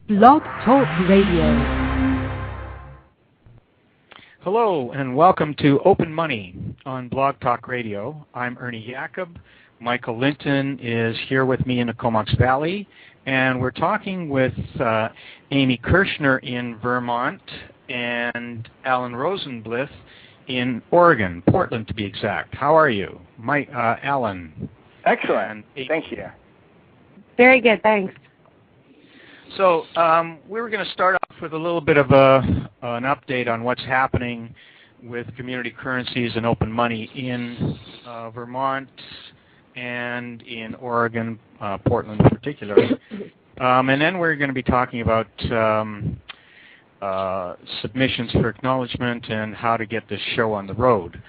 Blog Talk Radio. Hello and welcome to Open Money on Blog Talk Radio. I'm Ernie Jacob. Michael Linton is here with me in the Comox Valley, and we're talking with Amy Kirschner in Vermont and Alan Rosenblith in Oregon, Portland to be exact. How are you? Alan. Excellent. Thank you. Very good, thanks. So we were going to start off with a little bit of an update on what's happening with community currencies and open money in Vermont and in Oregon, Portland in particular. And then we're going to be talking about submissions for acknowledgement and how to get this show on the road.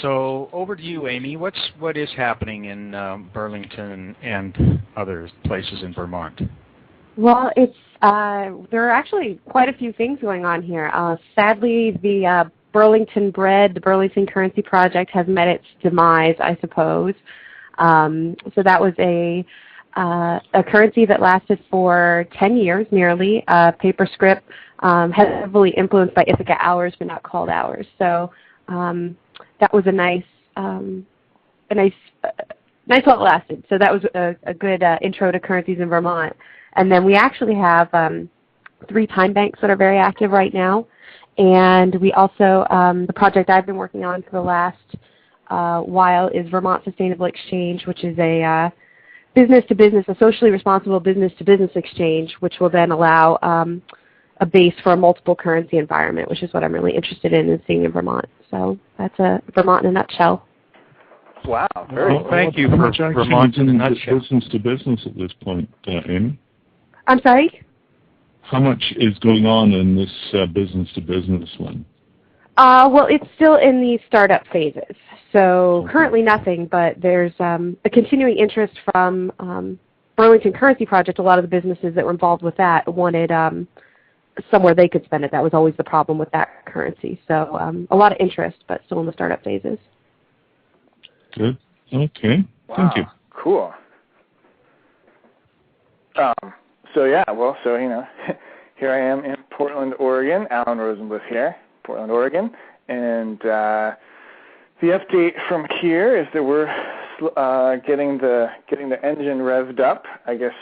So over to you, Amy. What is happening in Burlington and other places in Vermont? Well, there are actually quite a few things going on here. Sadly, the Burlington Bread, the Burlington Currency Project, has met its demise, I suppose. So that was a currency that lasted for 10 years, nearly. Paper script, heavily influenced by Ithaca hours, but not called hours. So that was a nice while it lasted. So that was a good intro to currencies in Vermont. And then we actually have 3 time banks that are very active right now. And we also, the project I've been working on for the last while is Vermont Sustainable Exchange, which is a business-to-business, a socially responsible business-to-business exchange, which will then allow a base for a multiple currency environment, which is what I'm really interested in seeing in Vermont. So that's Vermont in a nutshell. Wow. Well, thank you for Vermont in a nutshell. Business-to-business at this point, Amy? I'm sorry? How much is going on in this business-to-business one? Well, it's still in the startup phases. So currently nothing, but there's a continuing interest from Burlington Currency Project. A lot of the businesses that were involved with that wanted somewhere they could spend it. That was always the problem with that currency. So a lot of interest, but still in the startup phases. Good. Okay. Wow. Thank you. Cool. Here I am in Portland, Oregon. Alan Rosenblith here, Portland, Oregon, and the update from here is that we're getting the engine revved up. I guess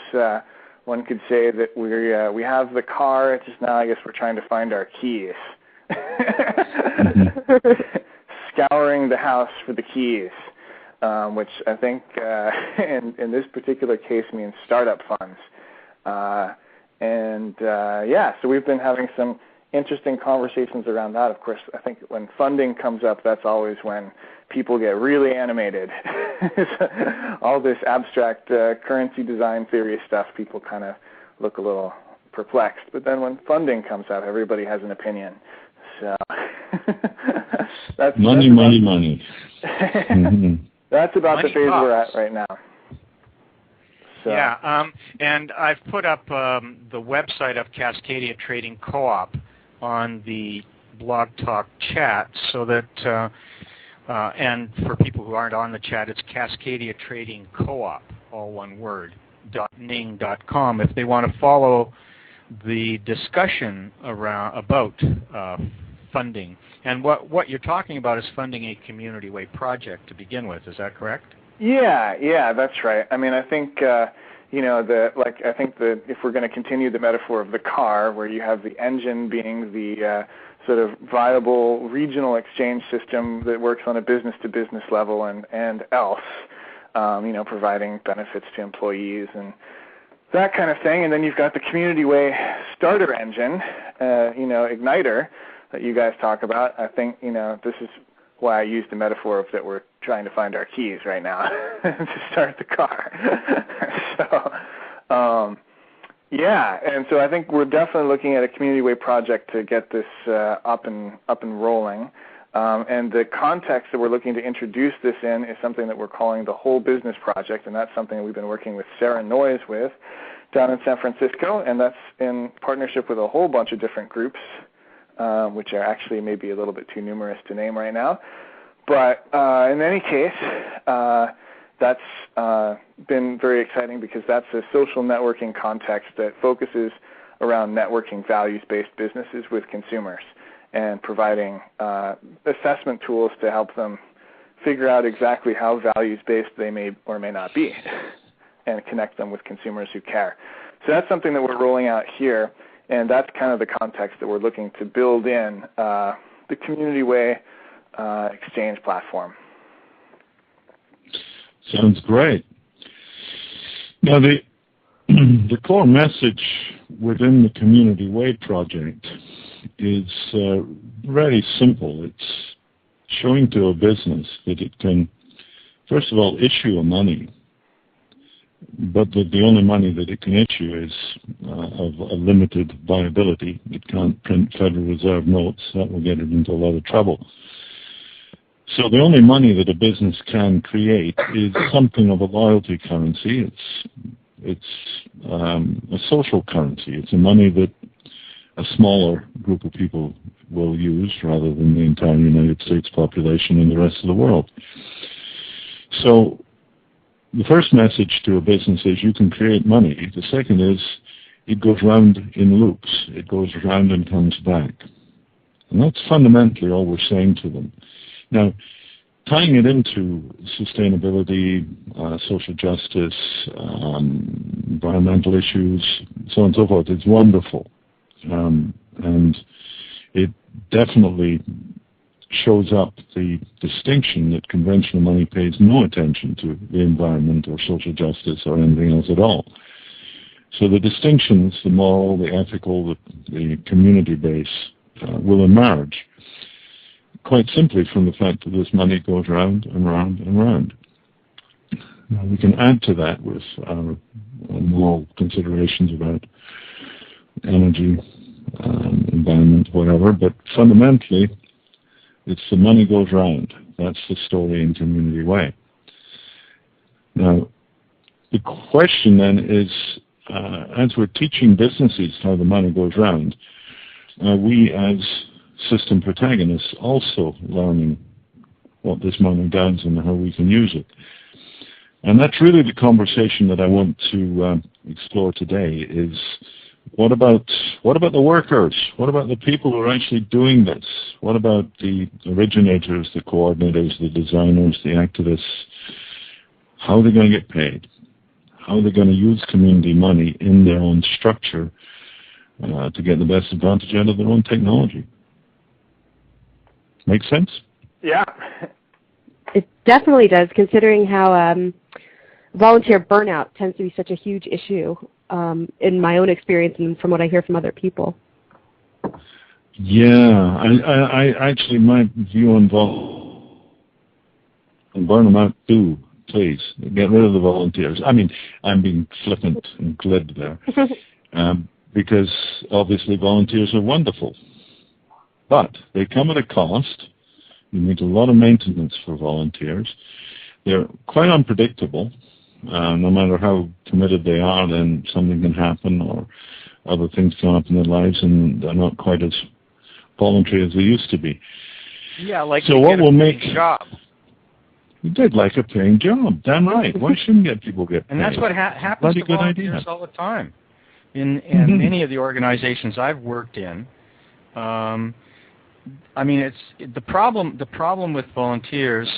one could say that we have the car. It's just now I guess we're trying to find our keys. Scouring the house for the keys. Which I think in this particular case means startup funds. So we've been having some interesting conversations around that. Of course, I think when funding comes up, that's always when people get really animated. All this abstract currency design theory stuff, people kind of look a little perplexed. But then when funding comes up, everybody has an opinion. So that's money. Mm-hmm. That's about the phase we're at right now. So. Yeah, and I've put up the website of Cascadia Trading Co-op on the Blog Talk chat so that, and for people who aren't on the chat, it's Cascadia Trading Co-op, all one word, .ning.com, if they want to follow the discussion about funding. And what you're talking about is funding a Community Way project to begin with. Is that correct? Yeah, that's right. I mean, I think I think that if we're going to continue the metaphor of the car, where you have the engine being the sort of viable regional exchange system that works on a business-to-business level and else, providing benefits to employees and that kind of thing, and then you've got the Community Way starter engine, igniter, that you guys talk about. I think, this is why I used the metaphor of that we're trying to find our keys right now to start the car. And so I think we're definitely looking at a Community Way project to get this up and rolling. And the context that we're looking to introduce this in is something that we're calling the Whole Business Project, and that's something that we've been working with Sarah Noyes with down in San Francisco, and that's in partnership with a whole bunch of different groups, which are actually maybe a little bit too numerous to name right now. But in any case, that's been very exciting because that's a social networking context that focuses around networking values-based businesses with consumers and providing assessment tools to help them figure out exactly how values-based they may or may not be and connect them with consumers who care. So that's something that we're rolling out here, and that's kind of the context that we're looking to build in the Community Way exchange platform. Sounds great. Now, the core message within the Community Way project is very simple. It's showing to a business that it can, first of all, issue a money, but that the only money that it can issue is of a limited viability. It can't print Federal Reserve notes. That will get it into a lot of trouble. So the only money that a business can create is something of a loyalty currency. It's a social currency. It's a money that a smaller group of people will use rather than the entire United States population and the rest of the world. So the first message to a business is you can create money. The second is it goes round in loops. It goes round and comes back. And that's fundamentally all we're saying to them. Now, tying it into sustainability, social justice, environmental issues, so on and so forth, is wonderful. And it definitely shows up the distinction that conventional money pays no attention to the environment or social justice or anything else at all. So the distinctions, the moral, the ethical, the community base will emerge quite simply from the fact that this money goes round and round and round. Now, we can add to that with moral considerations about energy, environment, whatever, but fundamentally it's the money goes round. That's the story in Community Way. Now, the question then is, as we're teaching businesses how the money goes round, we as system protagonists also learning what this money does and how we can use it. And that's really the conversation that I want to explore today is what about the workers? What about the people who are actually doing this? What about the originators, the coordinators, the designers, the activists? How are they going to get paid? How are they going to use community money in their own structure to get the best advantage out of their own technology? Make sense? Yeah. It definitely does, considering how volunteer burnout tends to be such a huge issue in my own experience and from what I hear from other people. Yeah, I actually, my view on burn them out too, please. Get rid of the volunteers. I mean, I'm being flippant and glib there. Because obviously volunteers are wonderful. But they come at a cost. You need a lot of maintenance for volunteers. They're quite unpredictable. No matter how committed they are, then something can happen or other things come up in their lives and they're not quite as voluntary as they used to be. Yeah, like so what will make a job. You did like a paying job. Damn right. Why shouldn't people get paid? And that's what happens to volunteers all the time. In many of the organizations I've worked in, I mean, it's the problem with volunteers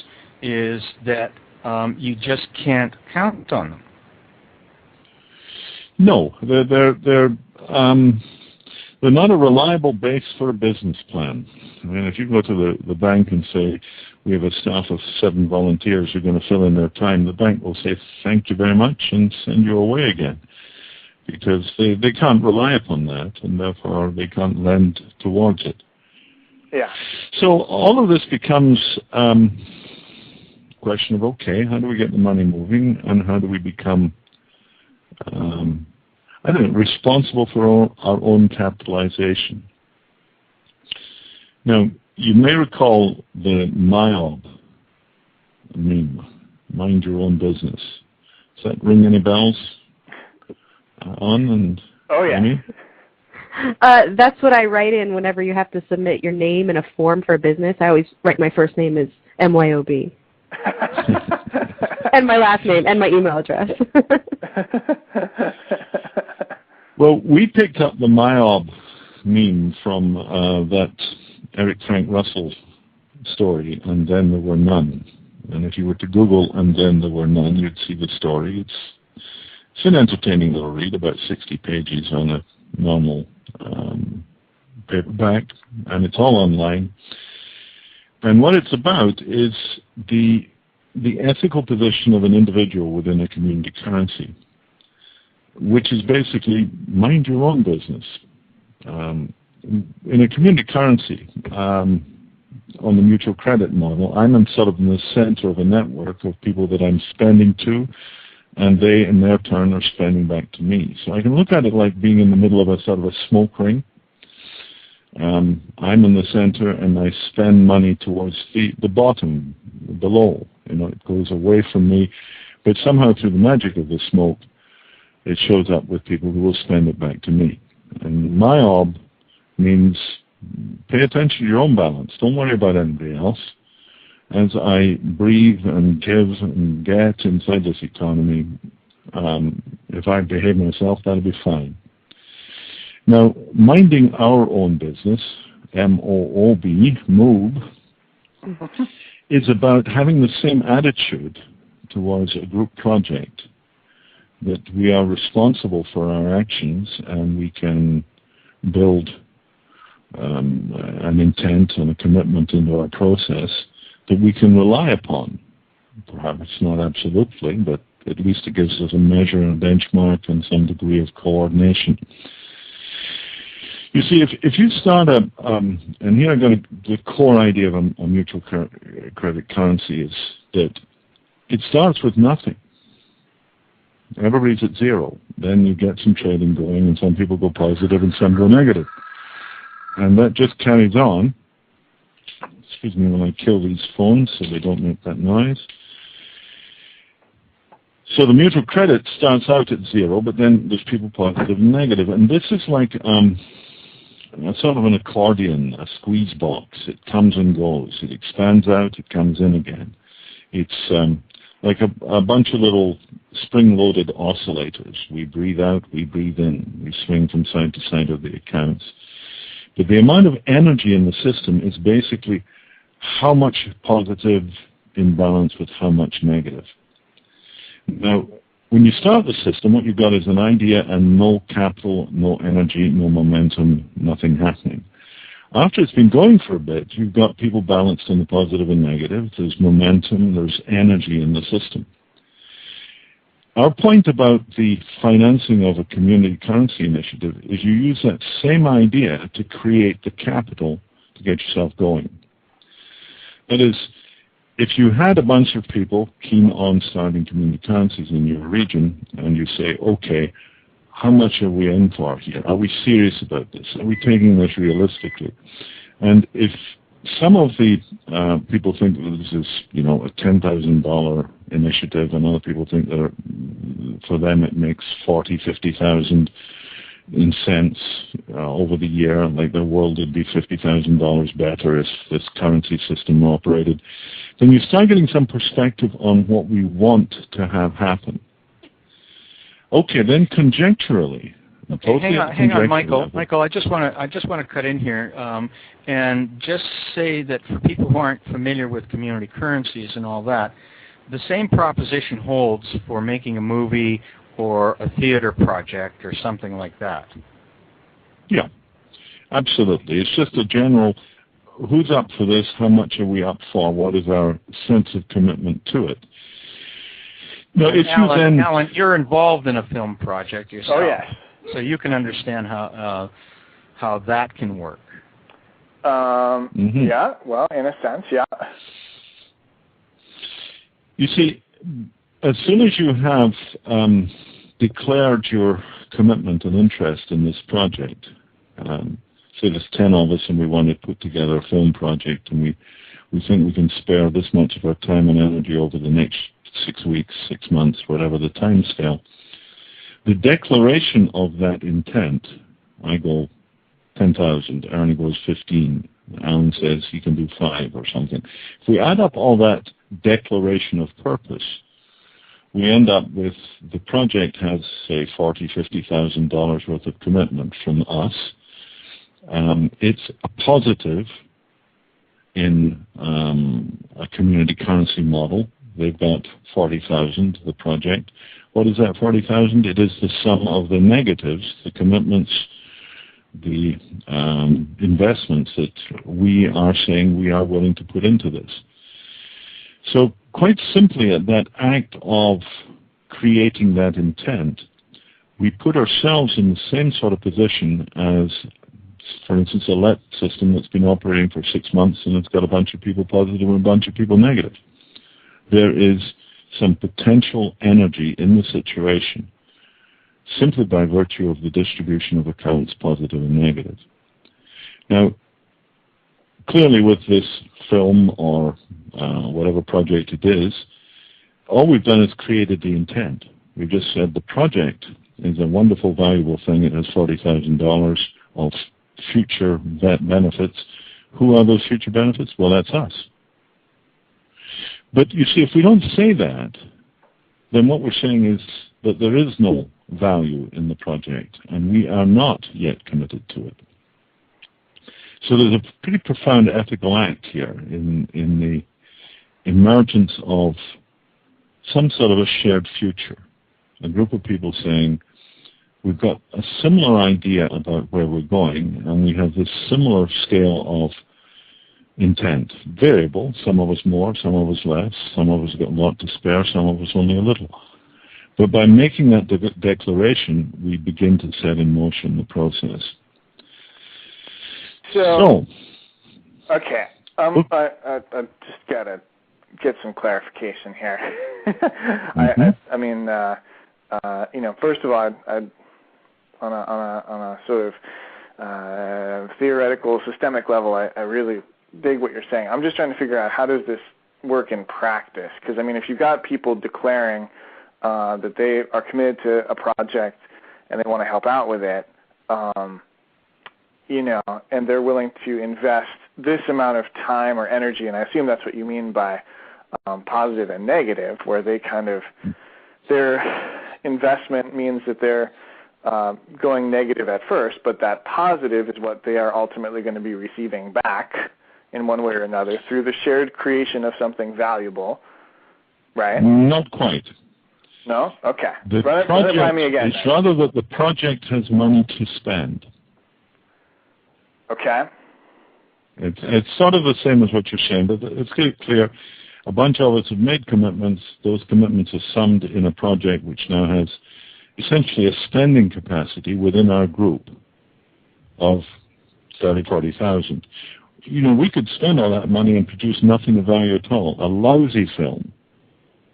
is that you just can't count on them. No, they're not a reliable base for a business plan. I mean, if you go to the bank and say, we have a staff of 7 volunteers who are going to fill in their time, the bank will say, thank you very much, and send you away again. Because they can't rely upon that, and therefore they can't lend towards it. Yeah. So all of this becomes a question of, okay, how do we get the money moving, and how do we become, responsible for our own capitalization? Now, you may recall the MYOB meme, mind your own business. Does that ring any bells? Oh, yeah. Amy? That's what I write in whenever you have to submit your name in a form for a business. I always write my first name as MYOB. And my last name and my email address. Well, we picked up the MYOB meme from that Eric Frank Russell story, and then there were none. And if you were to Google and then there were none, you'd see the story. It's an entertaining little read, about 60 pages on a normal paperback, and it's all online. And what it's about is the ethical position of an individual within a community currency, which is basically mind your own business. In a community currency, on the mutual credit model, I'm in the center of a network of people that I'm spending to, and they, in their turn, are spending back to me. So I can look at it like being in the middle of a sort of a smoke ring. I'm in the center, and I spend money towards the bottom, below. It goes away from me, but somehow through the magic of the smoke, it shows up with people who will spend it back to me. And MYOB means pay attention to your own balance. Don't worry about anybody else. As I breathe and give and get inside this economy, if I behave myself, that'll be fine. Now, minding our own business, M-O-O-B, move, is about having the same attitude towards a group project, that we are responsible for our actions and we can build an intent and a commitment into our process that we can rely upon. Perhaps not absolutely, but at least it gives us a measure and a benchmark and some degree of coordination. You see, if you start and here the core idea of a mutual credit currency is that it starts with nothing. Everybody's at zero. Then you get some trading going, and some people go positive and some go negative. And that just carries on. Excuse me when I kill these phones so they don't make that noise. So the mutual credit starts out at zero, but then there's people positive and negative. And this is like sort of an accordion, a squeeze box. It comes and goes. It expands out, it comes in again. It's like a bunch of little spring-loaded oscillators. We breathe out, we breathe in. We swing from side to side of the accounts. But the amount of energy in the system is basically how much positive in balance with how much negative. Now, when you start the system, what you've got is an idea and no capital, no energy, no momentum, nothing happening. After it's been going for a bit, you've got people balanced in the positive and negative. There's momentum, there's energy in the system. Our point about the financing of a community currency initiative is you use that same idea to create the capital to get yourself going. That is, if you had a bunch of people keen on starting community currencies in your region, and you say, okay, how much are we in for here? Are we serious about this? Are we taking this realistically? And if some of the people think that this is, a $10,000 initiative, and other people think that for them it makes $40,000, $50,000 in cents over the year, like their world would be $50,000 better if this currency system operated, then you start getting some perspective on what we want to have happen. Okay, then conjecturally. Okay, hang on, Michael. Michael, I just want to cut in here and just say that for people who aren't familiar with community currencies and all that, the same proposition holds for making a movie or a theater project or something like that. Yeah, absolutely. It's just a general, who's up for this? How much are we up for? What is our sense of commitment to it? Now, if Alan, you're involved in a film project yourself. Oh, yeah. So you can understand how that can work. Yeah, well, in a sense, yeah. You see, as soon as you have declared your commitment and interest in this project, say there's 10 of us and we want to put together a film project, and we think we can spare this much of our time and energy over the next 6 weeks, 6 months, whatever the time scale. The declaration of that intent, I go 10,000, Ernie goes 15, Alan says he can do 5 or something. If we add up all that declaration of purpose, we end up with the project has, say, $40,000-$50,000 worth of commitment from us. It's a positive in a community currency model. They've got 40,000, the project. What is that 40,000? It is the sum of the negatives, the commitments, the investments that we are saying we are willing to put into this. So quite simply, at that act of creating that intent, we put ourselves in the same sort of position as, for instance, a LET system that's been operating for 6 months and it's got a bunch of people positive and a bunch of people negative. There is some potential energy in the situation simply by virtue of the distribution of accounts, positive and negative. Now, clearly with this film or whatever project it is, all we've done is created the intent. We've just said the project is a wonderful, valuable thing. It has $40,000 of future benefits. Who are those future benefits? Well, that's us. But you see, if we don't say that, then what we're saying is that there is no value in the project, and we are not yet committed to it. So there's a pretty profound ethical act here in the emergence of some sort of a shared future. A group of people saying, we've got a similar idea about where we're going, and we have this similar scale of intent. Variable, some of us more, some of us less, some of us got a lot to spare, some of us only a little. But by making that declaration, we begin to set in motion the process. So okay. I just got to get some clarification here. I mean, first of all, on a sort of theoretical, systemic level, I really dig what you're saying. I'm just trying to figure out, how does this work in practice? Because, I mean, if you've got people declaring that they are committed to a project and they want to help out with it, and they're willing to invest this amount of time or energy, and I assume that's what you mean by positive and negative, where they kind of, their investment means that they're going negative at first, but that positive is what they are ultimately going to be receiving back in one way or another through the shared creation of something valuable, right? Not quite. No? Okay. Run it by me again. It's rather that the project has money to spend. Okay. It's sort of the same as what you're saying, but it's clear. A bunch of us have made commitments. Those commitments are summed in a project which now has essentially a spending capacity within our group of 30,000, 40,000. We could spend all that money and produce nothing of value at all. A lousy film,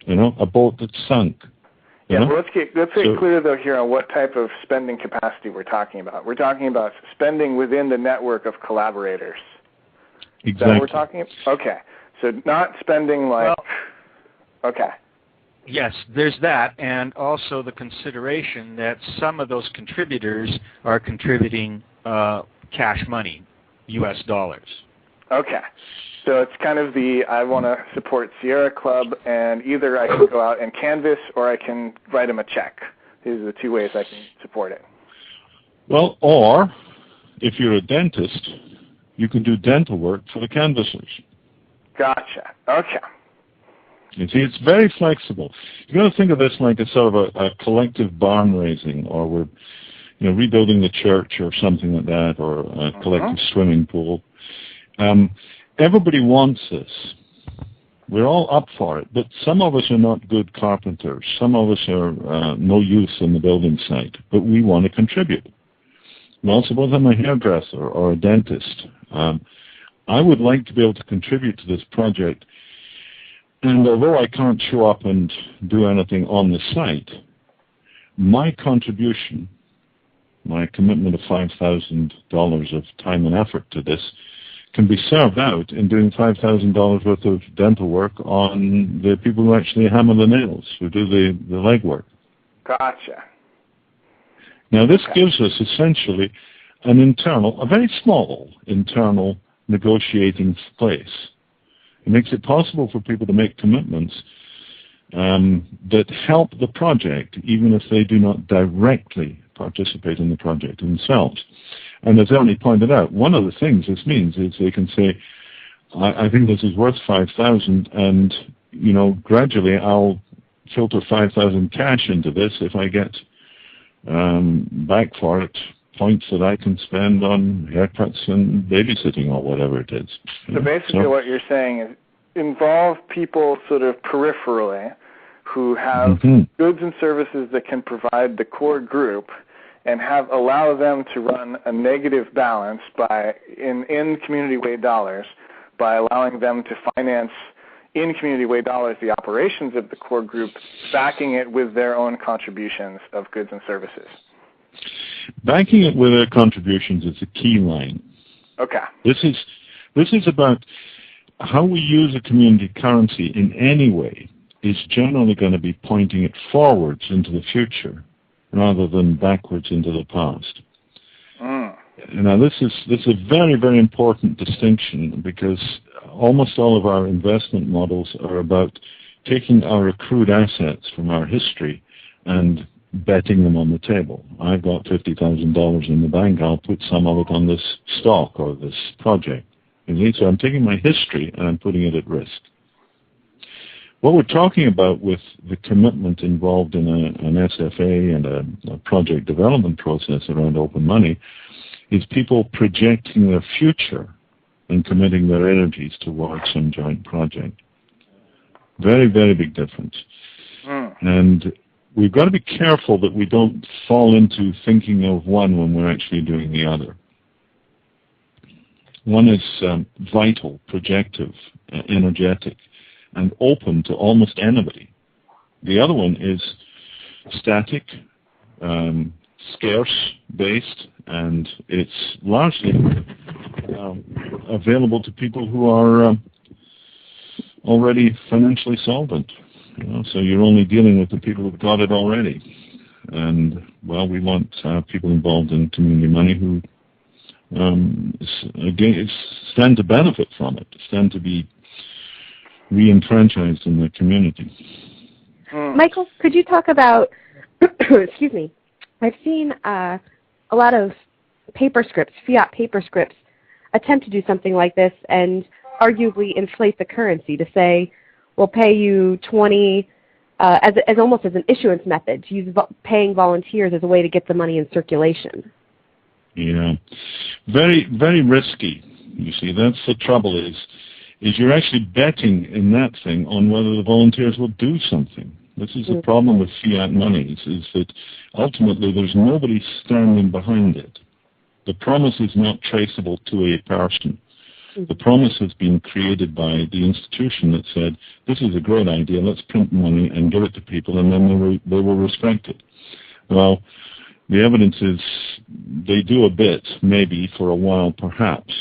a boat that's sunk. Yeah, well, let's get clear, though, here on what type of spending capacity we're talking about. We're talking about spending within the network of collaborators. Exactly. Is that what we're talking about? Okay. So not spending like... Well, okay. Yes, there's that, and also the consideration that some of those contributors are contributing cash money, U.S. dollars. Okay. So it's kind of I want to support Sierra Club, and either I can go out and canvas or I can write them a check. These are the two ways I can support it. Well, or if you're a dentist, you can do dental work for the canvassers. Gotcha. Okay. You see, it's very flexible. You've got to think of this like a sort of a collective barn raising, or we're rebuilding the church or something like that, or a collective swimming pool. Everybody wants this. We're all up for it, but some of us are not good carpenters. Some of us are no use in the building site, but we want to contribute. Well, suppose I'm a hairdresser or a dentist. I would like to be able to contribute to this project, and although I can't show up and do anything on the site, my contribution, my commitment of $5,000 of time and effort to this, can be served out in doing $5,000 worth of dental work on the people who actually hammer the nails, who do the legwork. Gotcha. Now this gives us essentially a very small internal negotiating place. It makes it possible for people to make commitments that help the project, even if they do not directly participate in the project themselves. And as Ernie pointed out, one of the things this means is they can say, I think this is worth $5,000, and gradually I'll filter $5,000 cash into this if I get back for it points that I can spend on haircuts and babysitting or whatever it is. So basically what you're saying is involve people sort of peripherally who have goods and services that can provide the core group, and allow them to run a negative balance in community way dollars by allowing them to finance in community way dollars the operations of the core group, backing it with their own contributions of goods and services. Backing it with their contributions is the key line. Okay. This is about how we use a community currency in any way is generally going to be pointing it forwards into the future rather than backwards into the past. Now, this is a very, very important distinction, because almost all of our investment models are about taking our accrued assets from our history and betting them on the table. I've got $50,000 in the bank. I'll put some of it on this stock or this project. So I'm taking my history and I'm putting it at risk. What we're talking about with the commitment involved in an SFA and a project development process around open money is people projecting their future and committing their energies towards some joint project. Very, very big difference. And we've got to be careful that we don't fall into thinking of one when we're actually doing the other. One is vital, projective, energetic, and open to almost anybody. The other one is static, scarce-based, and it's largely available to people who are already financially solvent. So you're only dealing with the people who've got it already. And, well, we want people involved in community money who stand to benefit from it, stand to be re-enfranchised in the community. Michael, could you talk about, excuse me, I've seen a lot of paper scripts, fiat paper scripts, attempt to do something like this and arguably inflate the currency to say, we'll pay you 20, as almost as an issuance method, to use paying volunteers as a way to get the money in circulation. Yeah, very, very risky. You see, that's the trouble is you're actually betting in that thing on whether the volunteers will do something. This is the problem with fiat monies, is that ultimately there's nobody standing behind it. The promise is not traceable to a person. The promise has been created by the institution that said, this is a great idea, let's print money and give it to people, and then they will respect it. Well, the evidence is they do a bit, maybe, for a while, perhaps.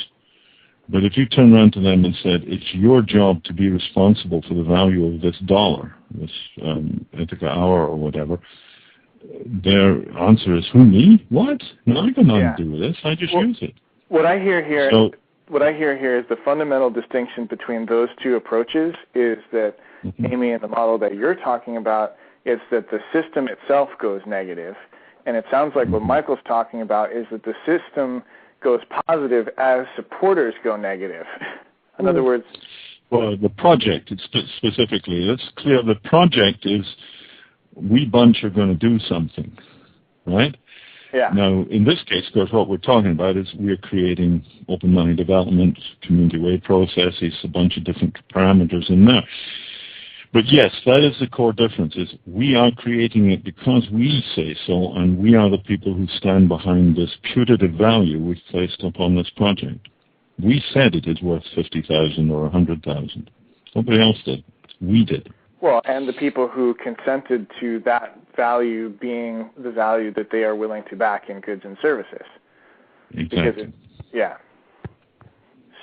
But if you turn around to them and said, it's your job to be responsible for the value of this dollar, this Ithaca hour or whatever, their answer is, who, me? What? No, I got nothing to do with this. I just use it. What I hear here is the fundamental distinction between those two approaches is that, Amy, in the model that you're talking about, is that the system itself goes negative. And it sounds like what Michael's talking about is that the system goes positive as supporters go negative. In other words... Well, the project, specifically, that's clear. The project is we bunch are going to do something, right? Yeah. Now, in this case, of course, what we're talking about is we're creating open money development, community way processes, a bunch of different parameters in there. But yes, that is the core difference, is we are creating it because we say so, and we are the people who stand behind this putative value we've placed upon this project. We said it is worth $50,000 or $100,000. Nobody else did. We did. Well, and the people who consented to that value being the value that they are willing to back in goods and services. Exactly.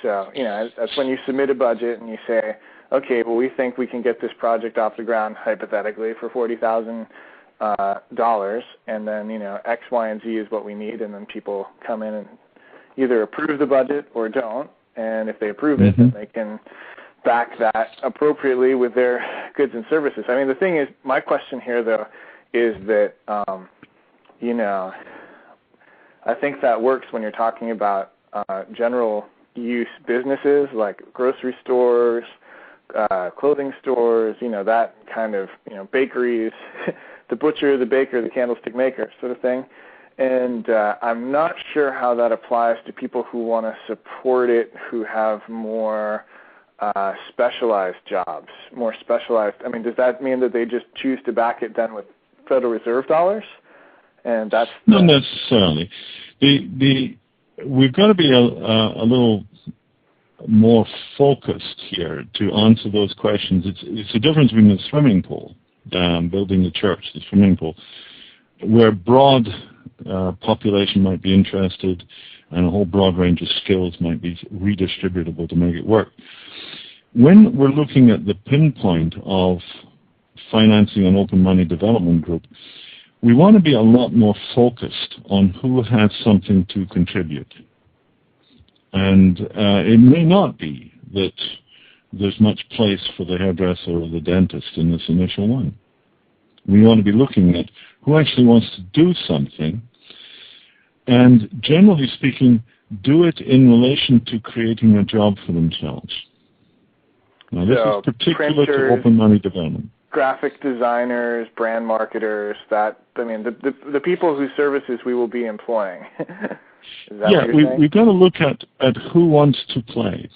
So, that's when you submit a budget and you say, okay, well, we think we can get this project off the ground, hypothetically, for $40,000, and then, X, Y, and Z is what we need, and then people come in and either approve the budget or don't, and if they approve it, then they can back that appropriately with their goods and services. I mean, the thing is, my question here, though, is that, you know, I think that works when you're talking about general use businesses like grocery stores, clothing stores, you know, that kind of, you know, bakeries, the butcher, the baker, the candlestick maker sort of thing. And I'm not sure how that applies to people who want to support it, who have more specialized jobs, more specialized. I mean, does that mean that they just choose to back it then with Federal Reserve dollars? And that's not necessarily. We've got to be a little more focused here to answer those questions. It's the difference between the swimming pool, building the church, the swimming pool, where broad population might be interested and a whole broad range of skills might be redistributable to make it work. When we're looking at the pinpoint of financing an open money development group, we want to be a lot more focused on who has something to contribute. And it may not be that there's much place for the hairdresser or the dentist in this initial one. We want to be looking at who actually wants to do something, and generally speaking, do it in relation to creating a job for themselves. Now, this is particular to open money development. Graphic designers, brand marketers, the people whose services we will be employing. We've got to look at who wants to play,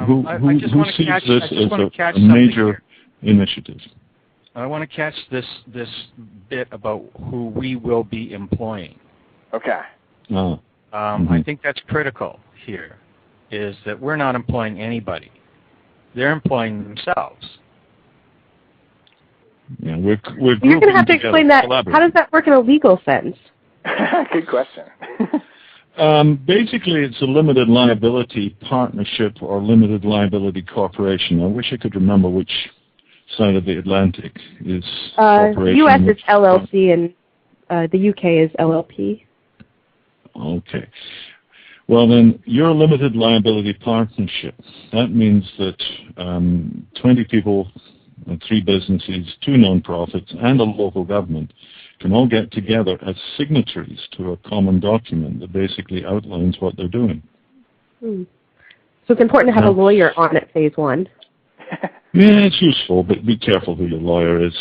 who sees this as a major initiative. I want to catch this bit about who we will be employing. Okay. I think that's critical here, is that we're not employing anybody. They're employing themselves. Yeah, we're You're going to have to explain that. How does that work in a legal sense? Good question. Basically, it's a limited liability partnership or limited liability corporation. I wish I could remember which side of the Atlantic is corporation. U.S. is LLC and the U.K. is LLP. Okay. Well, then, you're a limited liability partnership. That means that 20 people, 3 businesses, 2 nonprofits, and a local government can all get together as signatories to a common document that basically outlines what they're doing. So it's important to have a lawyer on at phase 1. Yeah, it's useful, but be careful who your lawyer is.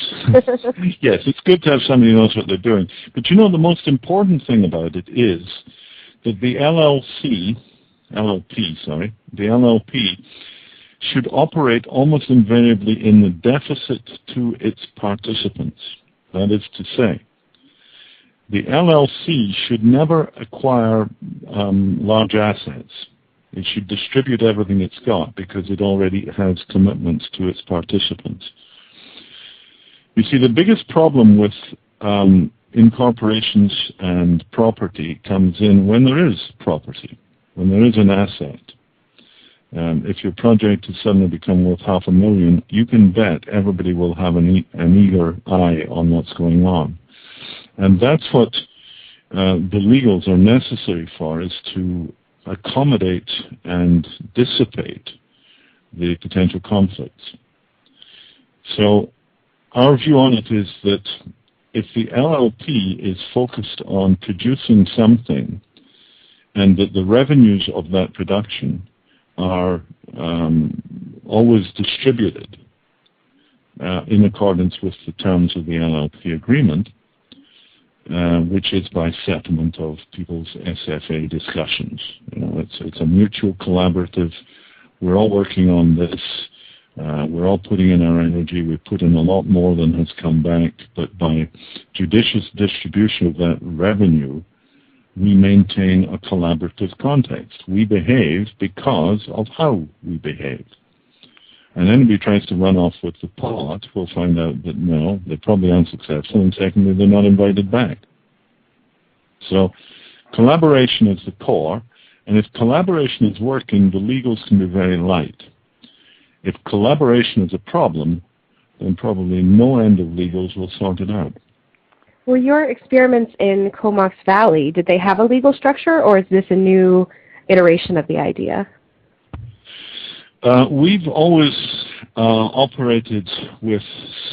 Yes, it's good to have somebody who knows what they're doing. But you know, the most important thing about it is that the LLP should operate almost invariably in the deficit to its participants. That is to say, the LLC should never acquire large assets. It should distribute everything it's got because it already has commitments to its participants. You see, the biggest problem with incorporations and property comes in when there is property, when there is an asset. If your project has suddenly become worth $500,000, you can bet everybody will have an eager eye on what's going on. And that's what the legals are necessary for, is to accommodate and dissipate the potential conflicts. So our view on it is that if the LLP is focused on producing something and that the revenues of that production are always distributed in accordance with the terms of the LLP agreement, which is by settlement of people's SFA discussions. You know, it's a mutual collaborative. We're all working on this. We're all putting in our energy. We put in a lot more than has come back, but by judicious distribution of that revenue, we maintain a collaborative context. We behave because of how we behave. And anybody tries to run off with the pot, we'll find out that no, they're probably unsuccessful, and secondly, they're not invited back. So collaboration is the core, and if collaboration is working, the legals can be very light. If collaboration is a problem, then probably no end of legals will sort it out. Were your experiments in Comox Valley, did they have a legal structure, or is this a new iteration of the idea? We've always operated with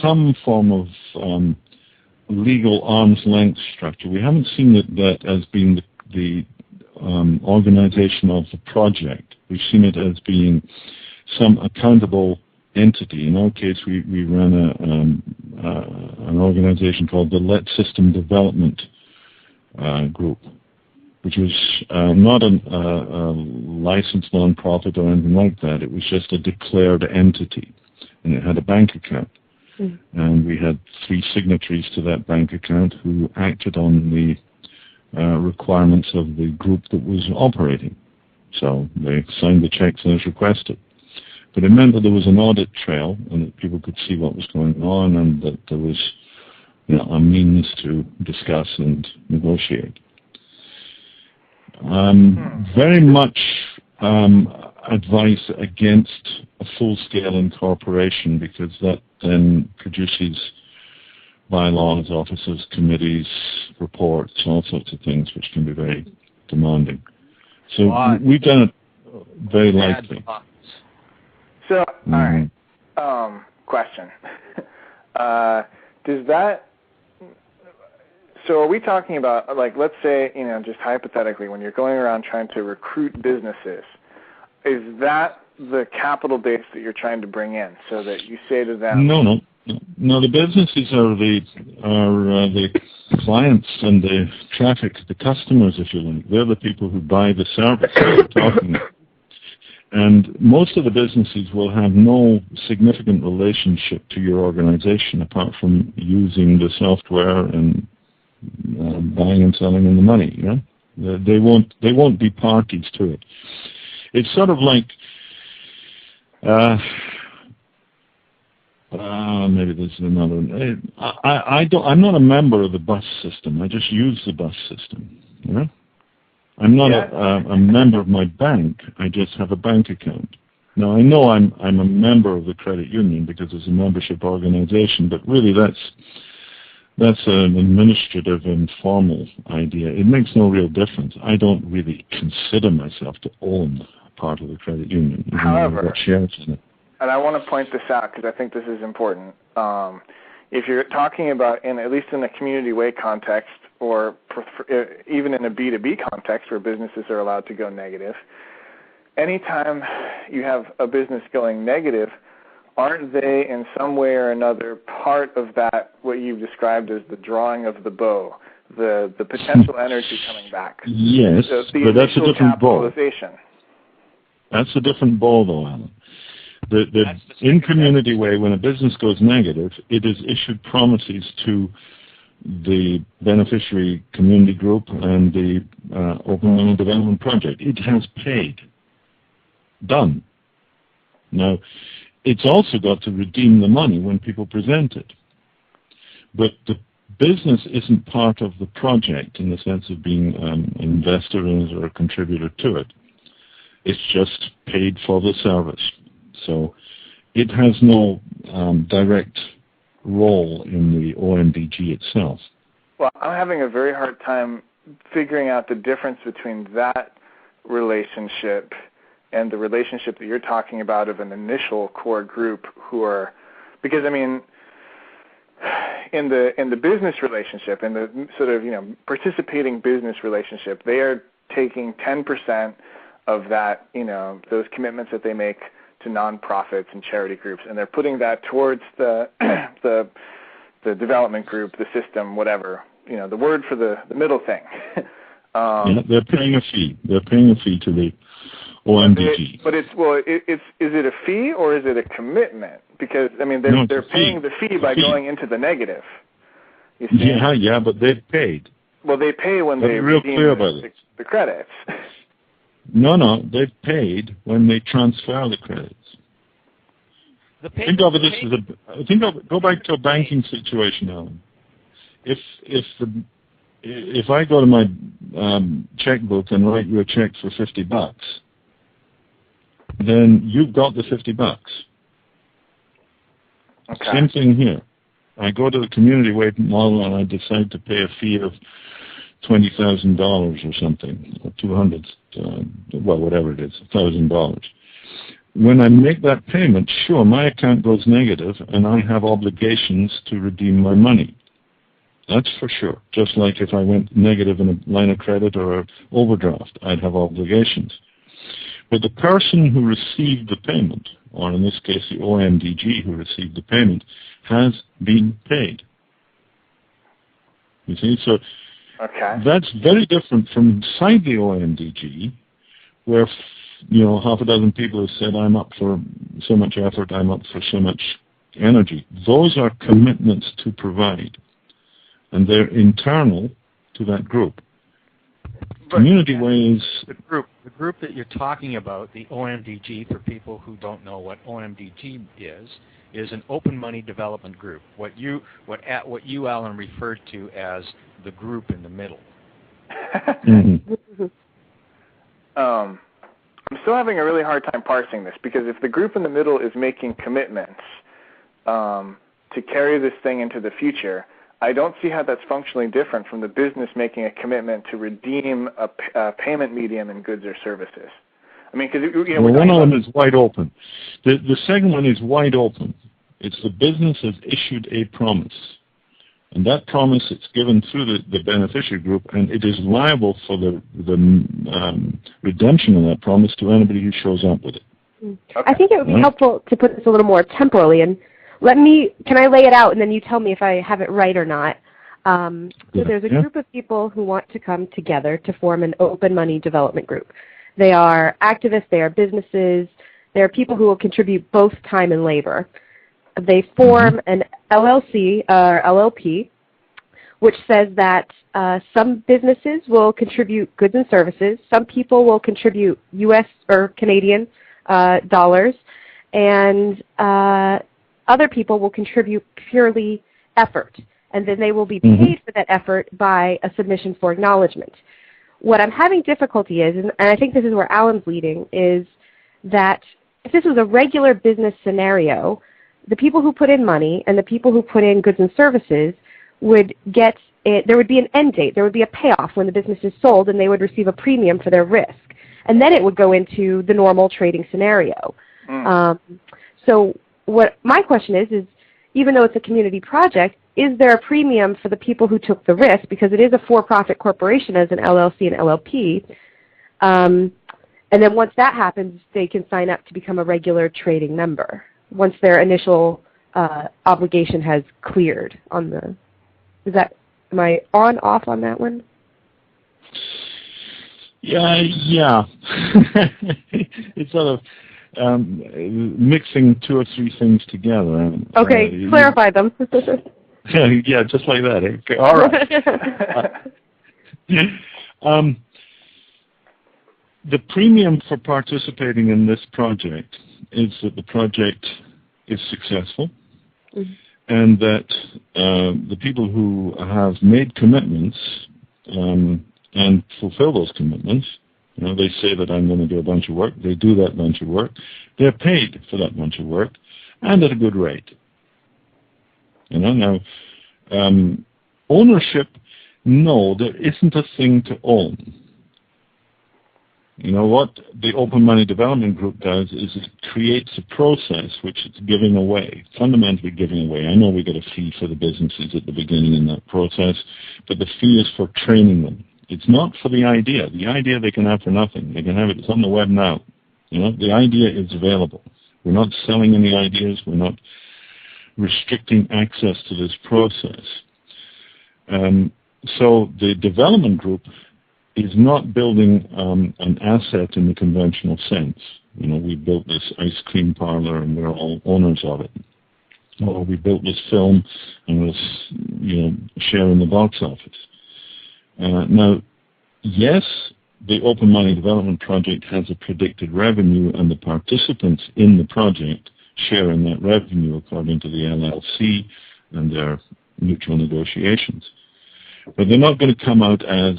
some form of legal arm's length structure. We haven't seen that as being the organization of the project. We've seen it as being some accountable entity. In our case, we ran an organization called the Let System Development Group, which was not a licensed nonprofit or anything like that. It was just a declared entity, and it had a bank account. Mm. And we had 3 signatories to that bank account who acted on the requirements of the group that was operating. So they signed the checks as requested. But it meant that there was an audit trail and that people could see what was going on and that there was a means to discuss and negotiate. Very much advice against a full-scale incorporation, because that then produces bylaws, officers, committees, reports, all sorts of things which can be very demanding. So we've done it very lightly. So, all right. Question. Does that... So are we talking about, like, let's say, just hypothetically, when you're going around trying to recruit businesses, is that the capital base that you're trying to bring in, so that you say to them... No, the businesses are the clients and the traffic, the customers, if you like. They're the people who buy the service that you're talking about. And most of the businesses will have no significant relationship to your organization apart from using the software and buying and selling in the money. They won't be parties to it. It's sort of like maybe this is another one. I'm not a member of the bus system. I just use the bus system. I'm not a member of my bank. I just have a bank account. Now, I know I'm a member of the credit union because it's a membership organization, but really that's an administrative, informal idea. It makes no real difference. I don't really consider myself to own part of the credit union. However, shares in it. And I want to point this out because I think this is important. If you're talking about, at least in the community way context, or even in a B2B context where businesses are allowed to go negative, anytime you have a business going negative, aren't they in some way or another part of that, what you've described as the drawing of the bow, the potential energy coming back? Yes, but that's a different ball. That's a different ball, though, Alan. In community way, when a business goes negative, it is issued promises to the beneficiary community group and the Open Learning Development Project. It has paid. Done. Now, it's also got to redeem the money when people present it. But the business isn't part of the project in the sense of being an investor in it or a contributor to it. It's just paid for the service. So it has no direct role in the OMDG itself. Well, I'm having a very hard time figuring out the difference between that relationship and the relationship that you're talking about of an initial core group who are, because in the business relationship, in the sort of participating business relationship, they are taking 10% of that, those commitments that they make to nonprofits and charity groups, and they're putting that towards the development group, the system, whatever, the word for the middle thing. They're paying a fee. They're paying a fee to the OMDG. Is it a fee or is it a commitment? Because they're paying the fee by going into the negative. You see? Yeah, but they've paid. Well, they pay when they redeem the credits. No, they've paid when they transfer the credits. Go back to a banking situation, Alan. If I go to my checkbook and write you a check for $50, then you've got the $50. Okay. Same thing here. I go to the community weight model and I decide to pay a fee of $20,000 or something, or 200, whatever it is, $1,000. when I make that payment, sure, my account goes negative, and I have obligations to redeem my money. That's for sure. Just like if I went negative in a line of credit or an overdraft, I'd have obligations. But the person who received the payment, or in this case the OMDG who received the payment, has been paid. You see, so that's very different from inside the OMDG, where half a dozen people have said, I'm up for so much effort, I'm up for so much energy. Those are commitments to provide, and they're internal to that group. Community ways. The group that you're talking about, the OMDG, for people who don't know what OMDG is an open money development group. What you, Alan, referred to as the group in the middle. Mm-hmm. I'm still having a really hard time parsing this, because if the group in the middle is making commitments to carry this thing into the future, I don't see how that's functionally different from the business making a commitment to redeem a payment medium in goods or services. I mean, because one of them is wide open. The second one is wide open. It's the business has issued a promise, and that promise it's given through the beneficiary group, and it is liable for the redemption of that promise to anybody who shows up with it. Okay. I think it would be helpful to put this a little more temporally, and can I lay it out, and then you tell me if I have it right or not. So there's a group of people who want to come together to form an open money development group. They are activists, they are businesses, they are people who will contribute both time and labor. They form an LLC or LLP, which says that some businesses will contribute goods and services, some people will contribute U.S. or Canadian dollars, and other people will contribute purely effort, and then they will be paid for that effort by a submission for acknowledgement. What I'm having difficulty is, and I think this is where Alan's leading, is that if this was a regular business scenario, the people who put in money and the people who put in goods and services would get it. There would be an end date. There would be a payoff when the business is sold, and they would receive a premium for their risk. And then it would go into the normal trading scenario. So what my question is even though it's a community project, is there a premium for the people who took the risk, because it is a for-profit corporation as an LLC and LLP, and then once that happens, they can sign up to become a regular trading member once their initial obligation has cleared on the, am I off on that one? Yeah. It's sort of mixing two or three things together. Okay, clarify them. Yeah, just like that. Okay. All right. The premium for participating in this project is that the project is successful, and that the people who have made commitments and fulfill those commitments, they say that I'm going to do a bunch of work. They do that bunch of work. They're paid for that bunch of work, and at a good rate. Now, ownership, no, there isn't a thing to own. What the Open Money Development Group does is it creates a process which it's giving away, fundamentally giving away. I know we get a fee for the businesses at the beginning in that process, but the fee is for training them. It's not for the idea. The idea they can have for nothing. They can have it. It's on the web now. The idea is available. We're not selling any ideas. We're not restricting access to this process. So the development group is not building an asset in the conventional sense. We built this ice cream parlor and we're all owners of it. Or we built this film and we'll share in the box office. Now, yes, the Open Money Development Project has a predicted revenue, and the participants in the project share in that revenue according to the LLC and their mutual negotiations. But they're not going to come out as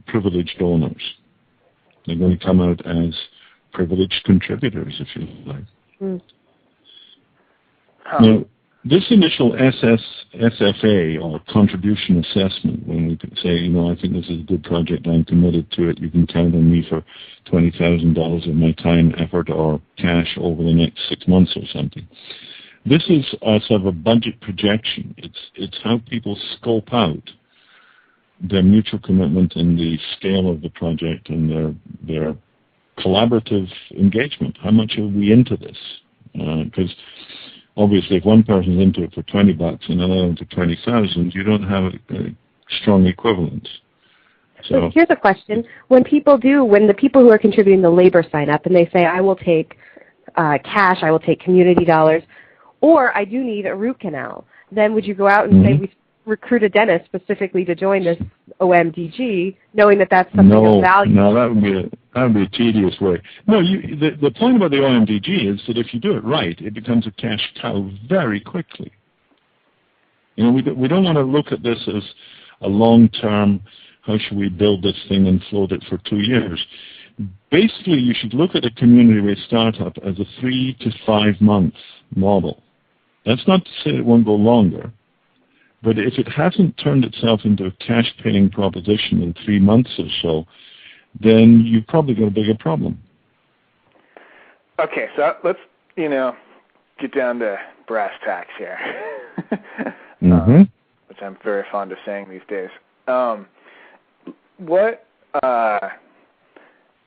privileged owners. They're going to come out as privileged contributors, if you like. Now, This initial SFA, or contribution assessment, when we say, I think this is a good project, I'm committed to it, you can count on me for $20,000 of my time, effort, or cash over the next 6 months or something. This is sort of a budget projection. It's how people scope out their mutual commitment and the scale of the project and their collaborative engagement. How much are we into this? Because obviously, if one person's into it for $20 and another into 20,000, you don't have a strong equivalent. So here's a question: when the people who are contributing the labor sign up and they say, "I will take cash, I will take community dollars," or I do need a root canal, then would you go out and say, "We recruit a dentist specifically to join this OMDG," knowing that that's something of value? No, that would be a tedious way. No, the point about the OMDG is that if you do it right, it becomes a cash cow very quickly. We don't want to look at this as a long-term, how should we build this thing and float it for 2 years. Basically, you should look at a community-based startup as a 3 to 5 month model. That's not to say it won't go longer, but if it hasn't turned itself into a cash-paying proposition in 3 months or so, then you've probably got a bigger problem. Okay, so let's, get down to brass tacks here, which I'm very fond of saying these days.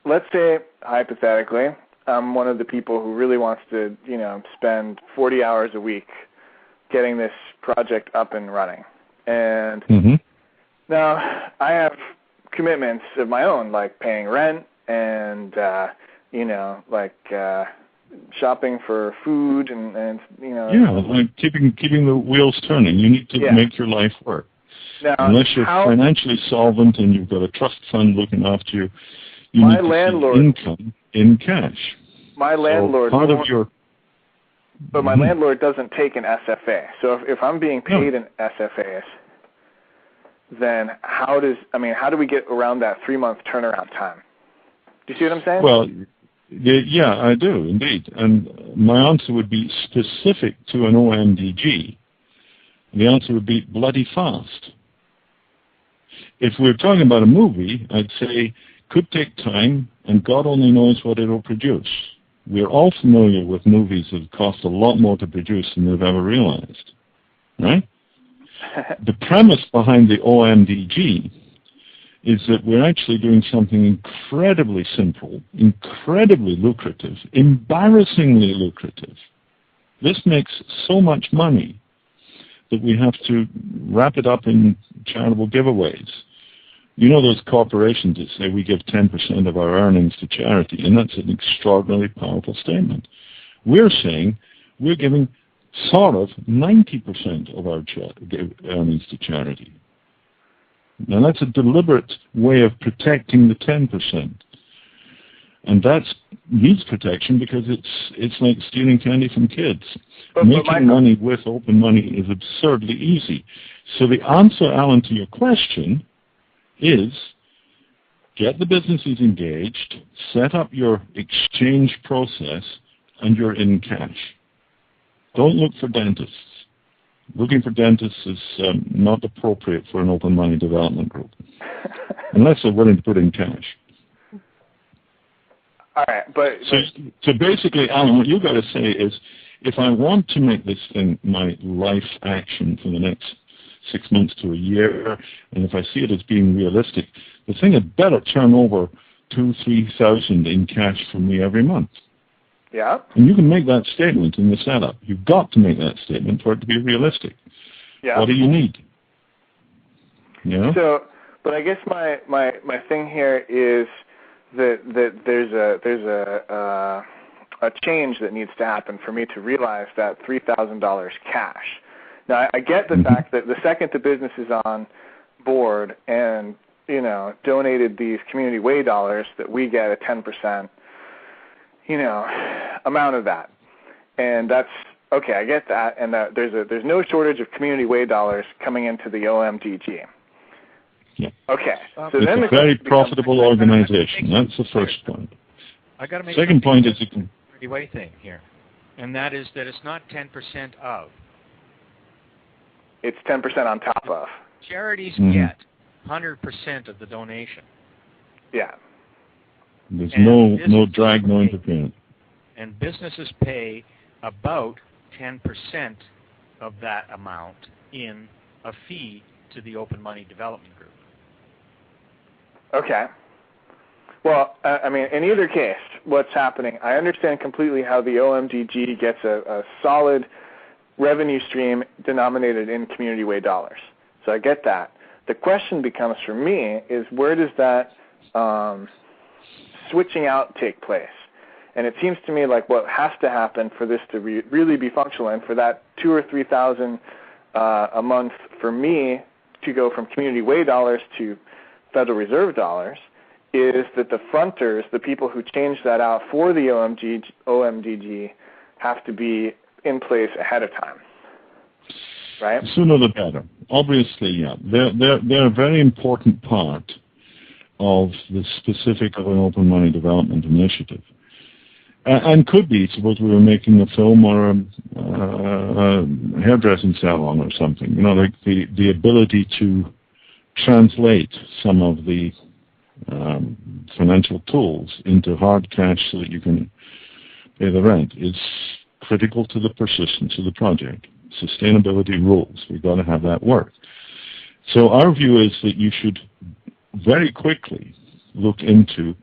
Let's say, hypothetically, I'm one of the people who really wants to, spend 40 hours a week getting this project up and running. And now I have commitments of my own, like paying rent and, shopping for food and. Yeah, like keeping the wheels turning. You need to make your life work. Now, unless you're financially solvent and you've got a trust fund looking after you, you my need to landlord, see income in cash. My landlord. So part of your. But my landlord doesn't take an SFA. So if I'm being paid in SFAs, then how do we get around that 3 month turnaround time? Do you see what I'm saying? Well, yeah, I do indeed. And my answer would be specific to an OMDG. The answer would be bloody fast. If we're talking about a movie, I'd say could take time, and God only knows what it'll produce. We're all familiar with movies that cost a lot more to produce than we've ever realized, right? The premise behind the OMDG is that we're actually doing something incredibly simple, incredibly lucrative, embarrassingly lucrative. This makes so much money that we have to wrap it up in charitable giveaways. You know those corporations that say we give 10% of our earnings to charity, and that's an extraordinarily powerful statement. We're saying we're giving sort of 90% of our earnings to charity. Now that's a deliberate way of protecting the 10%. And that needs protection because it's like stealing candy from kids. Making money with open money is absurdly easy. So the answer, Alan, to your question is get the businesses engaged, set up your exchange process, and you're in cash. Don't look for dentists. Looking for dentists is not appropriate for an open money development group, unless they're willing to put in cash. All right, but so basically, Alan, what you've got to say is, if I want to make this thing my life action for the next 6 months to a year, and if I see it as being realistic, the thing had better turn over $2,000-3,000 in cash for me every month. Yeah. And you can make that statement in the setup. You've got to make that statement for it to be realistic. Yeah. What do you need? Yeah. So, but I guess my thing here is that there's a change that needs to happen for me to realize that $3,000 cash. Now, I get the fact that the second the business is on board and, donated these community way dollars, that we get a 10%, amount of that. And that's, okay, I get that. And that there's no shortage of community way dollars coming into the OMDG. Yeah. Okay. So it's a very profitable organization. That's the first point. I got to make second point is you can way thing here, and that is that it's not 10% of. It's 10% on top of. Charities get 100% of the donation. Yeah. There's no drag, no interference. And businesses pay about 10% of that amount in a fee to the Open Money Development Group. Okay. Well, I mean, in either case, what's happening, I understand completely how the OMDG gets a solid revenue stream denominated in Community Way dollars. So I get that. The question becomes for me is where does that switching out take place? And it seems to me like what has to happen for this to really be functional and for that $2,000 or $3,000 a month for me to go from Community Way dollars to Federal Reserve dollars is that the fronters, the people who change that out for the OMDG, have to be in place ahead of time, right? Sooner the better. Obviously, yeah. They're a very important part of the specific of an Open Money Development Initiative. And could be, suppose we were making a film or a hairdressing salon or something. You know, like the ability to translate some of the financial tools into hard cash so that you can pay the rent is critical to the persistence of the project. Sustainability rules. We've got to have that work. So our view is that you should very quickly look into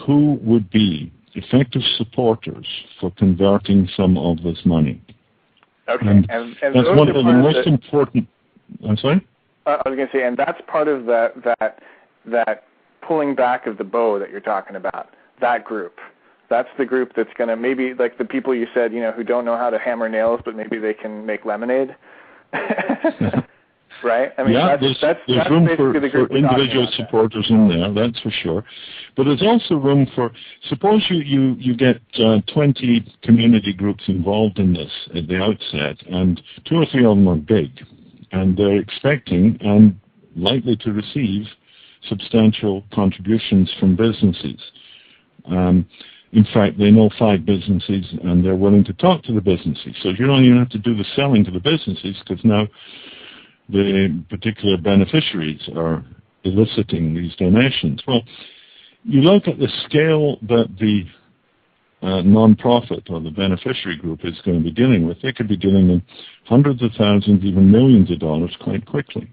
who would be effective supporters for converting some of this money. Okay. And that's one of the most that, important. I'm sorry? I was going to say, and that's part of that pulling back of the bow that you're talking about, that group. That's the group that's going to maybe, like the people you said, you know, who don't know how to hammer nails, but maybe they can make lemonade. Right? I mean, yeah, that's there's room for individual supporters in there, that's for sure. But there's also room for, suppose you get 20 community groups involved in this at the outset, and 2 or 3 of them are big, and they're expecting and likely to receive substantial contributions from businesses. In fact, they know 5 businesses, and they're willing to talk to the businesses. So you don't even have to do the selling to the businesses, because now the particular beneficiaries are eliciting these donations. Well, you look at the scale that the nonprofit or the beneficiary group is going to be dealing with. They could be dealing in hundreds of thousands, even millions of dollars quite quickly.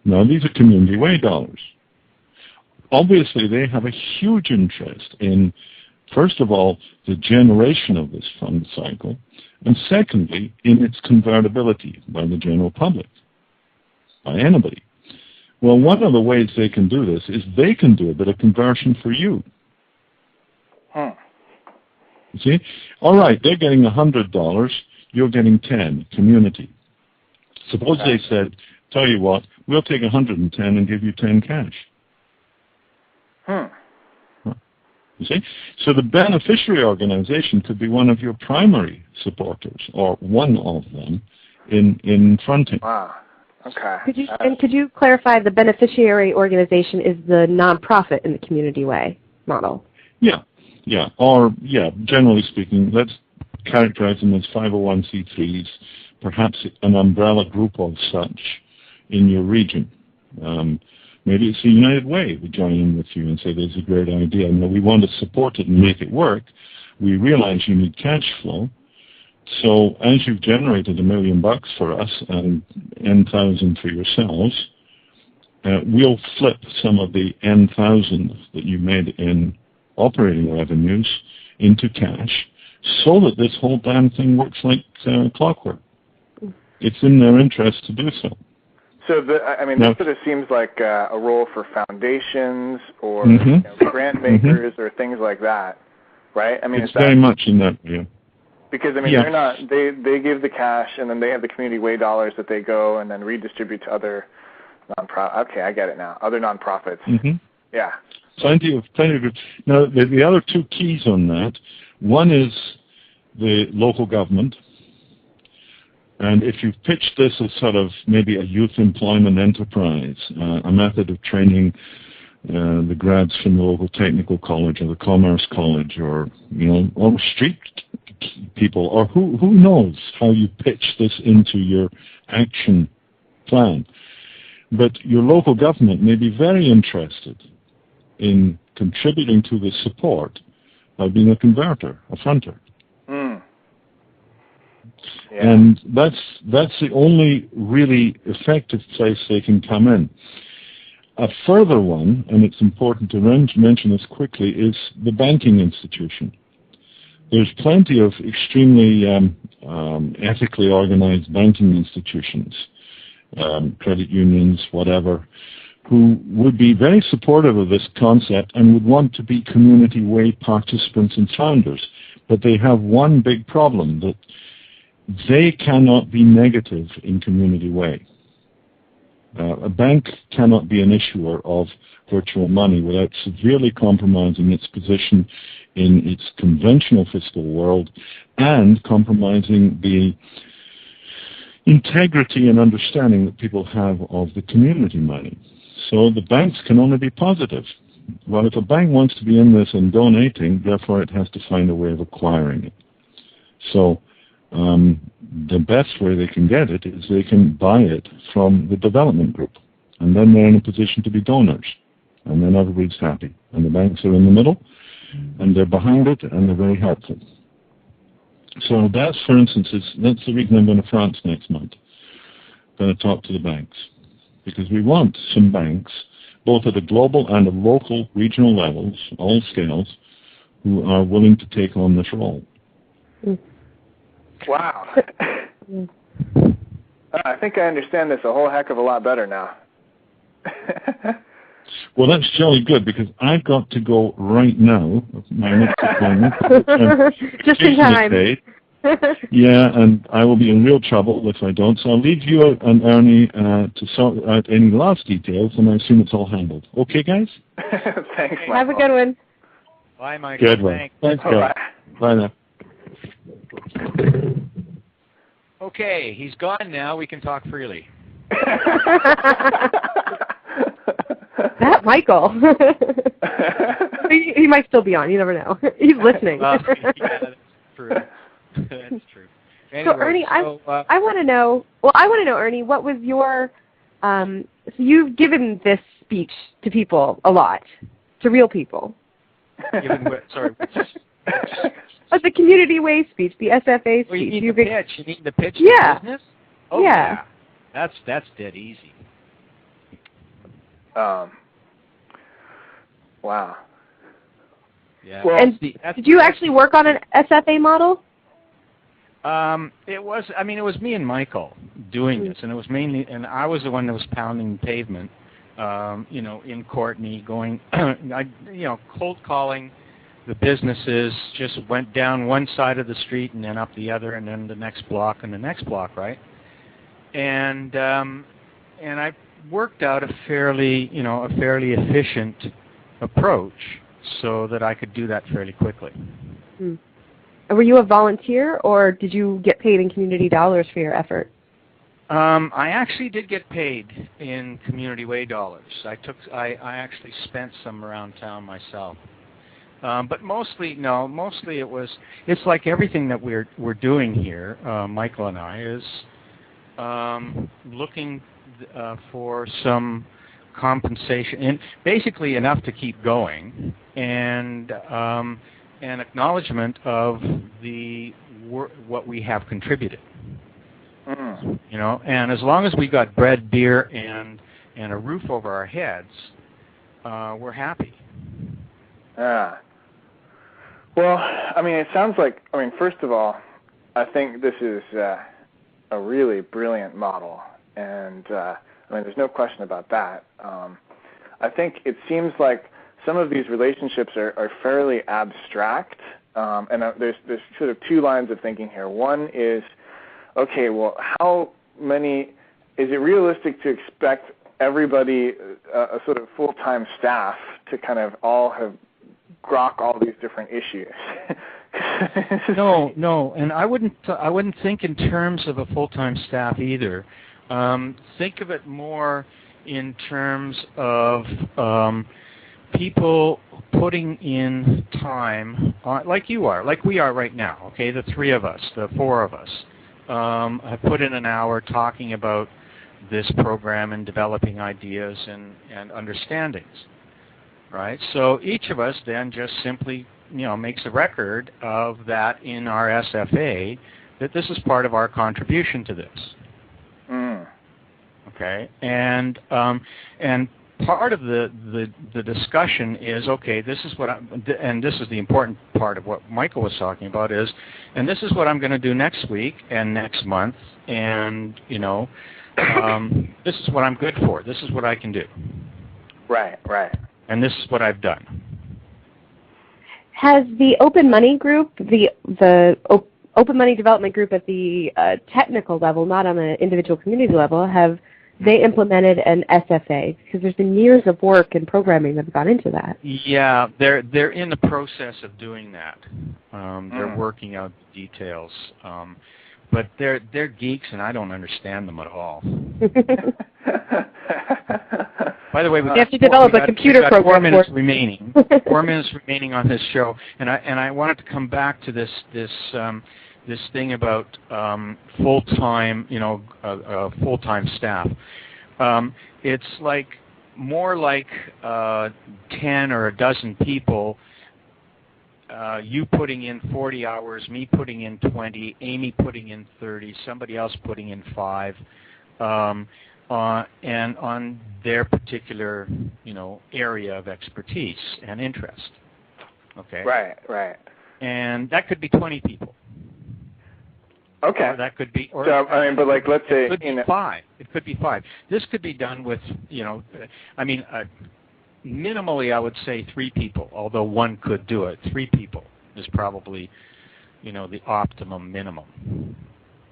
Now, these are Community Way dollars. Obviously, they have a huge interest in, first of all, the generation of this fund cycle, and secondly, in its convertibility by the general public, by anybody. Well, one of the ways they can do this is they can do a bit of conversion for you. You see? All right, they're getting $100, you're getting 10, community. Suppose they said, tell you what, we'll take 110 and give you 10 cash. You see? So the beneficiary organization could be one of your primary supporters, or one of them, in fronting. Wow. Okay. Could you clarify the beneficiary organization is the nonprofit in the Community Way model? Yeah. Or, generally speaking, let's characterize them as 501c3s, perhaps an umbrella group of such in your region. Maybe it's the United Way who join in with you and say there's a great idea. No, we want to support it and make it work. We realize you need cash flow. So as you've generated $1 million for us and N1,000 for yourselves, we'll flip some of the N1,000 that you made in operating revenues into cash so that this whole damn thing works like clockwork. It's in their interest to do so. So, this sort of seems like a role for foundations or grant makers or things like that, right? I mean, it's very much in that view. Because, they're not, they give the cash and then they have the Community Way dollars that they go and then redistribute to other nonprofits. Okay, I get it now. Other nonprofits. Yeah. Plenty of groups. Now, the other 2 keys on that, one is the local government. And if you've pitched this as sort of maybe a youth employment enterprise, a method of training the grads from the local technical college or the commerce college or, or street people, or who knows how you pitch this into your action plan. But your local government may be very interested in contributing to the support by being a converter, a fronter. Yeah. And that's the only really effective place they can come in. A further one, and it's important to mention this quickly, is the banking institution. There's plenty of extremely ethically organized banking institutions, credit unions, whatever, who would be very supportive of this concept and would want to be community way participants and founders. But they have one big problem, that they cannot be negative in community way. A bank cannot be an issuer of virtual money without severely compromising its position in its conventional fiscal world and compromising the integrity and understanding that people have of the community money. So the banks can only be positive. Well, if a bank wants to be in this and donating, therefore it has to find a way of acquiring it. So the best way they can get it is they can buy it from the development group. And then they're in a position to be donors. And then everybody's happy. And the banks are in the middle, and they're behind it, and they're very helpful. So that's, for instance, that's the reason I'm going to France next month. I'm going to talk to the banks. Because we want some banks, both at a global and a local, regional levels, all scales, who are willing to take on this role. Wow. I think I understand this a whole heck of a lot better now. Well, that's jolly good, because I've got to go right now. My next appointment. Just in time. Yeah, and I will be in real trouble if I don't. So I'll leave you and Ernie to sort out any last details, and I assume it's all handled. Okay, guys? Thanks, Michael. Have a good one. Bye, Michael. Good one. Thanks, guys. Bye now. Okay, he's gone now. We can talk freely. That Michael. he might still be on. You never know. He's listening. Yeah, that's true. That's true. Anyway, so Ernie, I want to know. Well, I want to know, Ernie, what was your? So you've given this speech to people a lot, to real people. Given what? Sorry. The Community Way speech, the SFA speech. Oh, you need the pitch. You need the pitch. Yeah. To business? Oh, yeah. That's dead easy. Wow. Yeah. Well, And did you actually work on an SFA model? It was me and Michael doing this, and it was mainly, and I was the one that was pounding pavement, in Courtney, going, cold calling the businesses, just went down one side of the street and then up the other, and then the next block and the next block, right? And I worked out a fairly efficient approach so that I could do that fairly quickly. Hmm. Were you a volunteer, or did you get paid in community dollars for your effort? I actually did get paid in Community Way dollars. I actually spent some around town myself. But mostly it's like everything that we're doing here, Michael and I, is looking for some compensation, and basically enough to keep going, and an acknowledgement of what we have contributed. And as long as we got bread, beer, and a roof over our heads, we're happy. Yeah. Well, it sounds like, first of all, I think this is a really brilliant model, and there's no question about that. I think it seems like some of these relationships are fairly abstract, and there's sort of two lines of thinking here. One is, okay, well, is it realistic to expect everybody, a sort of full-time staff, to kind of all have grok all these different issues? No, and I wouldn't think in terms of a full-time staff either. Think of it more in terms of people putting in time, like we are right now. Okay, the three of us, the four of us, have put in an hour talking about this program and developing ideas and understandings, right? So each of us then just simply, makes a record of that in our SFA, that this is part of our contribution to this. Okay, and part of the discussion is, okay, this is what and this is the important part of what Michael was talking about is, and this is what I'm going to do next week and next month, and this is what I'm good for. This is what I can do. Right. And this is what I've done. Has the Open Money Group, the Open Money Development Group at the technical level, not on the individual community level, have they implemented an SFA? Because there's been years of work and programming that have gone into that. Yeah, they're in the process of doing that. They're working out the details. But they're geeks, and I don't understand them at all. By the way, we have to develop a computer program. 4 minutes remaining. 4 minutes remaining on this show, and I wanted to come back to this thing about full-time, full-time staff. It's like more like 10 or a dozen people. You putting in 40 hours, me putting in 20, Amy putting in 30, somebody else putting in 5, and on their particular, area of expertise and interest. Okay. Right. And that could be 20 people. Okay. Or that could be. Or, so, but let's say it could be 5. It could be 5. This could be done with, minimally, I would say 3 people, although one could do it. 3 people is probably, the optimum minimum.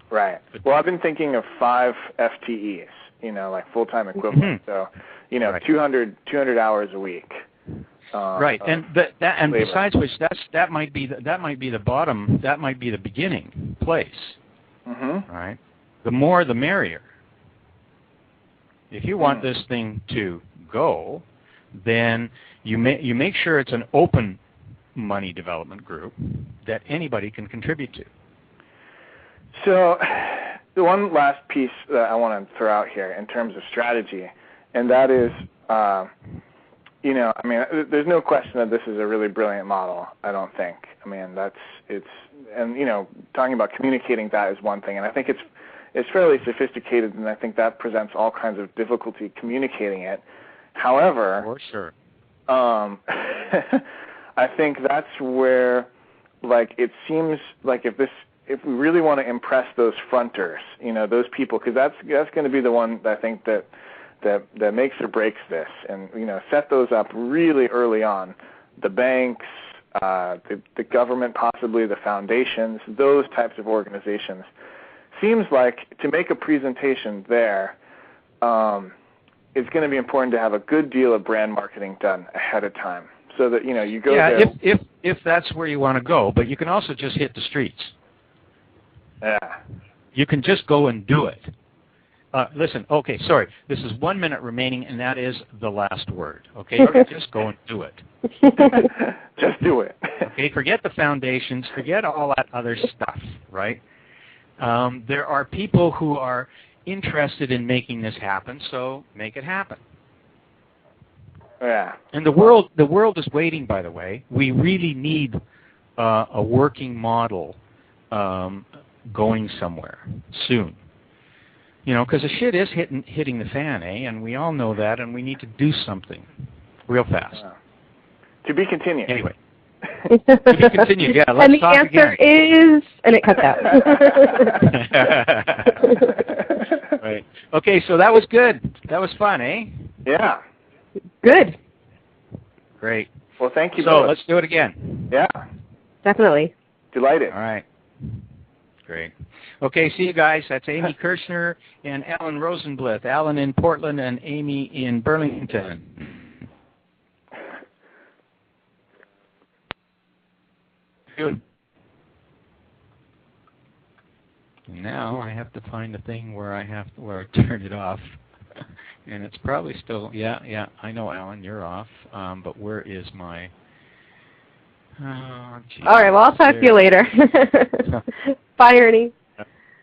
Right. Well, I've been thinking of 5 FTEs, like full-time equivalent. So, right. 200 hours a week. Right, and besides which, that might be the bottom. That might be the beginning place. Right. The more, the merrier. If you want this thing to go, then you make sure it's an open money development group that anybody can contribute to. So the one last piece that I want to throw out here in terms of strategy, and that is, there's no question that this is a really brilliant model, I don't think. Talking about communicating that is one thing, and I think it's fairly sophisticated, and I think that presents all kinds of difficulty communicating it. However, for sure. I think that's where, it seems like if we really want to impress those fronters, those people, because that's going to be the one that I think that makes or breaks this, and set those up really early on. The banks, the government, possibly the foundations, those types of organizations. Seems like to make a presentation there, it's going to be important to have a good deal of brand marketing done ahead of time, so that you go there. Yeah, if that's where you want to go, but you can also just hit the streets. Yeah. You can just go and do it. Listen, okay, sorry. This is 1 minute remaining, and that is the last word. Okay, just go and do it. Just do it. Okay, forget the foundations, forget all that other stuff, right? There are people who are interested in making this happen, so make it happen. Yeah. And the world is waiting, by the way. We really need a working model going somewhere soon. Because the shit is hitting the fan, and we all know that, and we need to do something real fast. To be continued. Anyway. To be continued, yeah. Let's and the talk answer again. is, and it cuts out. Right. Okay, so that was good. That was fun, eh? Yeah. Good. Great. Well, thank you. So let's do it again. Yeah. Definitely. Delighted. All right. Great. Okay, see you guys. That's Amy Kirschner and Alan Rosenblith. Alan in Portland and Amy in Burlington. Good. Now I have to find the thing where I turn it off. And it's probably still, yeah, I know, Alan, you're off. But where is my... Oh, geez. All right, well, I'll talk to you later. Bye, Ernie.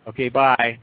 Okay, bye.